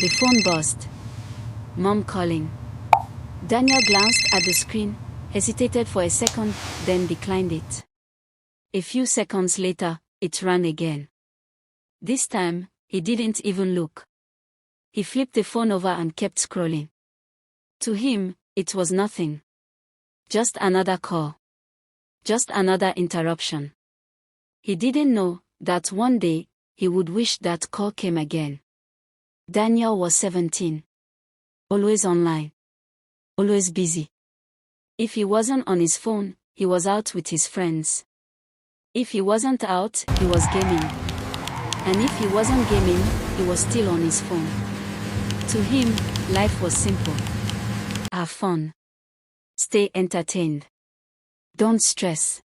The phone buzzed. Mom calling. Daniel glanced at the screen, hesitated for a second, then declined it. A few seconds later, it rang again. This time, he didn't even look. He flipped the phone over and kept scrolling. To him, it was nothing. Just another call. Just another interruption. He didn't know that one day, he would wish that call came again. Daniel was 17. Always online. Always busy. If he wasn't on his phone, he was out with his friends. If he wasn't out, he was gaming. And if he wasn't gaming, he was still on his phone. To him, life was simple. Have fun. Stay entertained. Don't stress.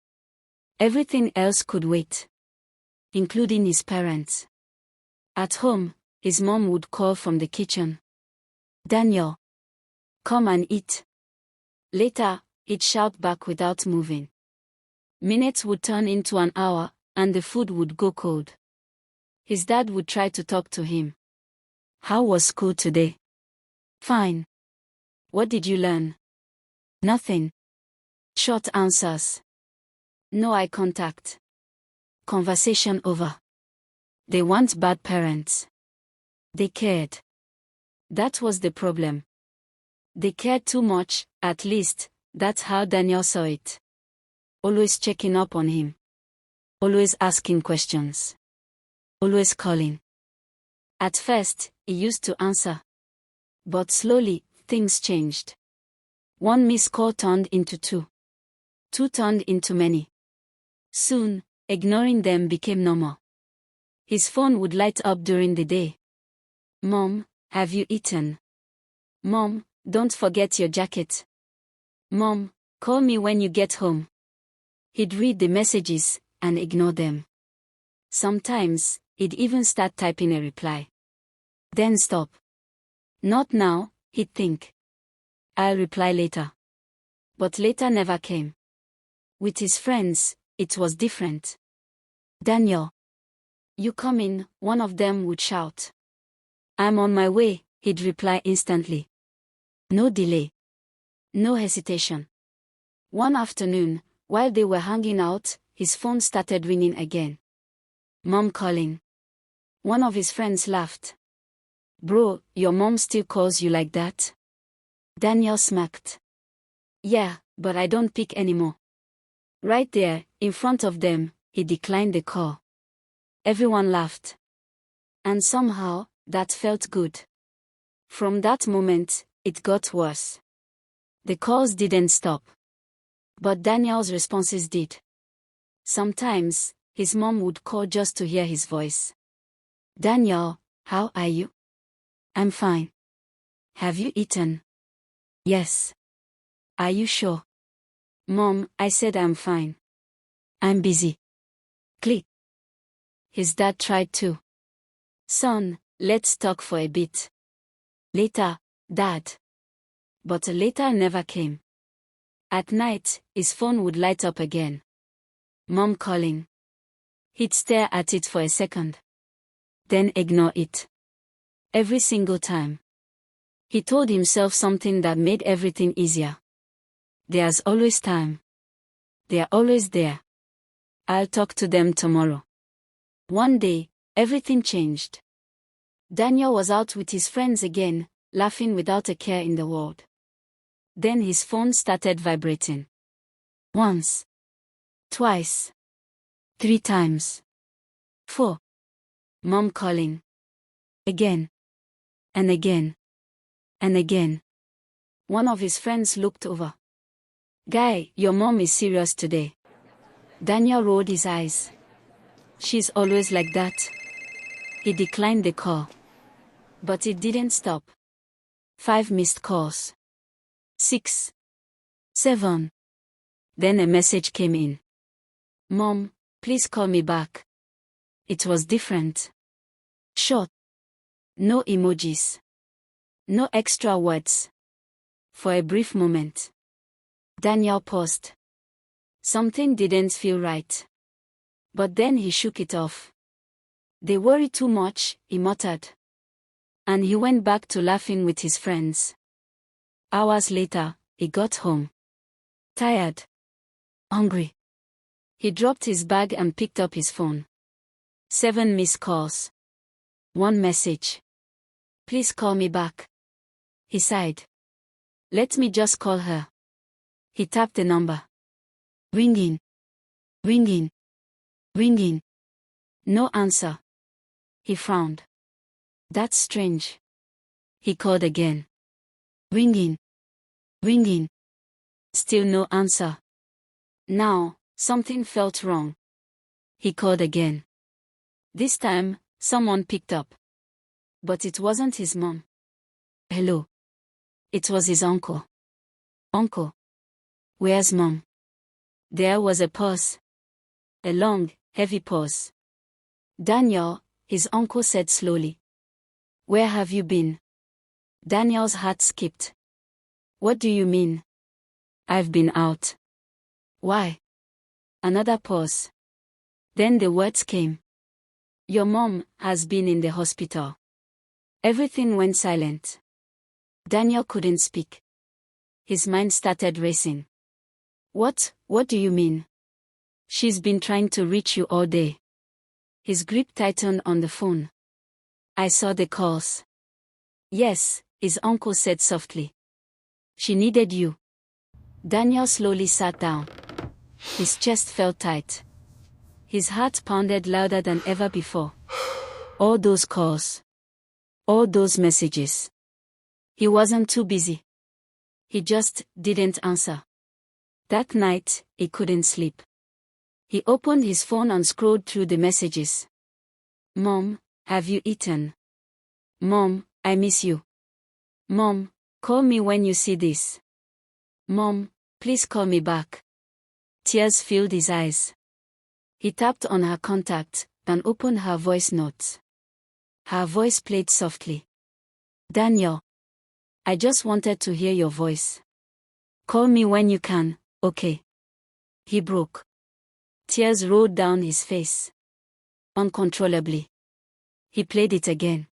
Everything else could wait. Including his parents. At home, his mom would call from the kitchen. Daniel, come and eat. Later, he'd shout back without moving. Minutes would turn into an hour, and the food would go cold. His dad would try to talk to him. How was school today? Fine. What did you learn? Nothing. Short answers. No eye contact. Conversation over. They weren't bad parents. They cared. That was the problem. They cared too much, at least, that's how Daniel saw it. Always checking up on him. Always asking questions. Always calling. At first, he used to answer. But slowly, things changed. One missed call turned into two. Two turned into many. Soon, ignoring them became normal. His phone would light up during the day. Mom, have you eaten? Mom, don't forget your jacket. Mom, call me when you get home. He'd read the messages and ignore them. Sometimes, he'd even start typing a reply. Then stop. Not now, he'd think. I'll reply later. But later never came. With his friends, it was different. Daniel. You come in, one of them would shout. I'm on my way, he'd reply instantly. No delay. No hesitation. One afternoon, while they were hanging out, his phone started ringing again. Mom calling. One of his friends laughed. Bro, your mom still calls you like that? Daniel smirked. Yeah, but I don't pick anymore. Right there, in front of them, he declined the call. Everyone laughed. And somehow, that felt good. From that moment, it got worse. The calls didn't stop. But Daniel's responses did. Sometimes, his mom would call just to hear his voice. Daniel, how are you? I'm fine. Have you eaten? Yes. Are you sure? Mom, I said I'm fine. I'm busy. Click. His dad tried to. Son, let's talk for a bit. Later, Dad. But later never came. At night, his phone would light up again. Mom calling. He'd stare at it for a second. Then ignore it. Every single time. He told himself something that made everything easier. There's always time. They're always there. I'll talk to them tomorrow. One day, everything changed. Daniel was out with his friends again, laughing without a care in the world. Then his phone started vibrating. Once. Twice. 3 times. 4. Mom calling. Again. And again. And again. One of his friends looked over. Guy, your mom is serious today. Daniel rolled his eyes. She's always like that. He declined the call. But it didn't stop. 5 missed calls. 6. 7. Then a message came in. Mom, please call me back. It was different. Short. No emojis. No extra words. For a brief moment. Daniel paused. Something didn't feel right. But then he shook it off. They worry too much, he muttered. And he went back to laughing with his friends. Hours later, he got home. Tired. Hungry. He dropped his bag and picked up his phone. 7 missed calls. 1 message. Please call me back. He sighed. Let me just call her. He tapped the number. Ringing. Ringing. Ringing. No answer. He frowned. That's strange. He called again. Ringing. Ringing. Still no answer. Now, something felt wrong. He called again. This time, someone picked up. But it wasn't his mom. Hello. It was his uncle. Uncle. Where's mom? There was a pause. A long, heavy pause. Daniel, his uncle said slowly. Where have you been? Daniel's heart skipped. What do you mean? I've been out. Why? Another pause. Then the words came. Your mom has been in the hospital. Everything went silent. Daniel couldn't speak. His mind started racing. What do you mean? She's been trying to reach you all day. His grip tightened on the phone. I saw the calls. Yes, his uncle said softly. She needed you. Daniel slowly sat down. His chest felt tight. His heart pounded louder than ever before. All those calls. All those messages. He wasn't too busy. He just didn't answer. That night, he couldn't sleep. He opened his phone and scrolled through the messages. Mom, have you eaten? Mom, I miss you. Mom, call me when you see this. Mom, please call me back. Tears filled his eyes. He tapped on her contact, and opened her voice notes. Her voice played softly. Daniel. I just wanted to hear your voice. Call me when you can, okay? He broke. Tears rolled down his face. Uncontrollably. He played it again.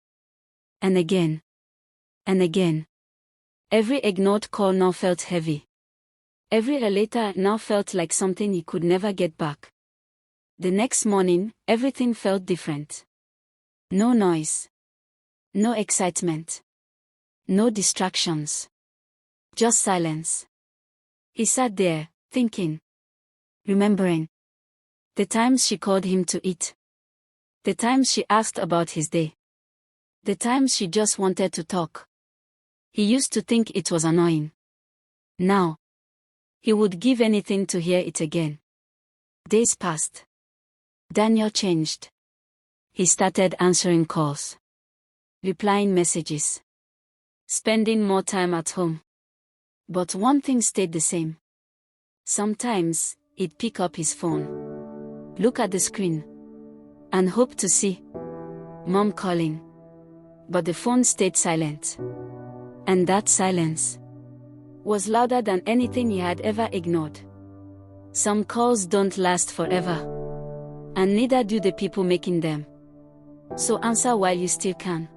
And again. And again. Every ignored call now felt heavy. Every letter now felt like something he could never get back. The next morning, everything felt different. No noise. No excitement. No distractions. Just silence. He sat there, thinking. Remembering. The times she called him to eat. The times she asked about his day. The times she just wanted to talk. He used to think it was annoying. Now. He would give anything to hear it again. Days passed. Daniel changed. He started answering calls. Replying messages. Spending more time at home. But one thing stayed the same. Sometimes, he'd pick up his phone. Look at the screen. And hope to see Mom calling. But the phone stayed silent. And that silence was louder than anything he had ever ignored. Some calls don't last forever. And neither do the people making them. So answer while you still can.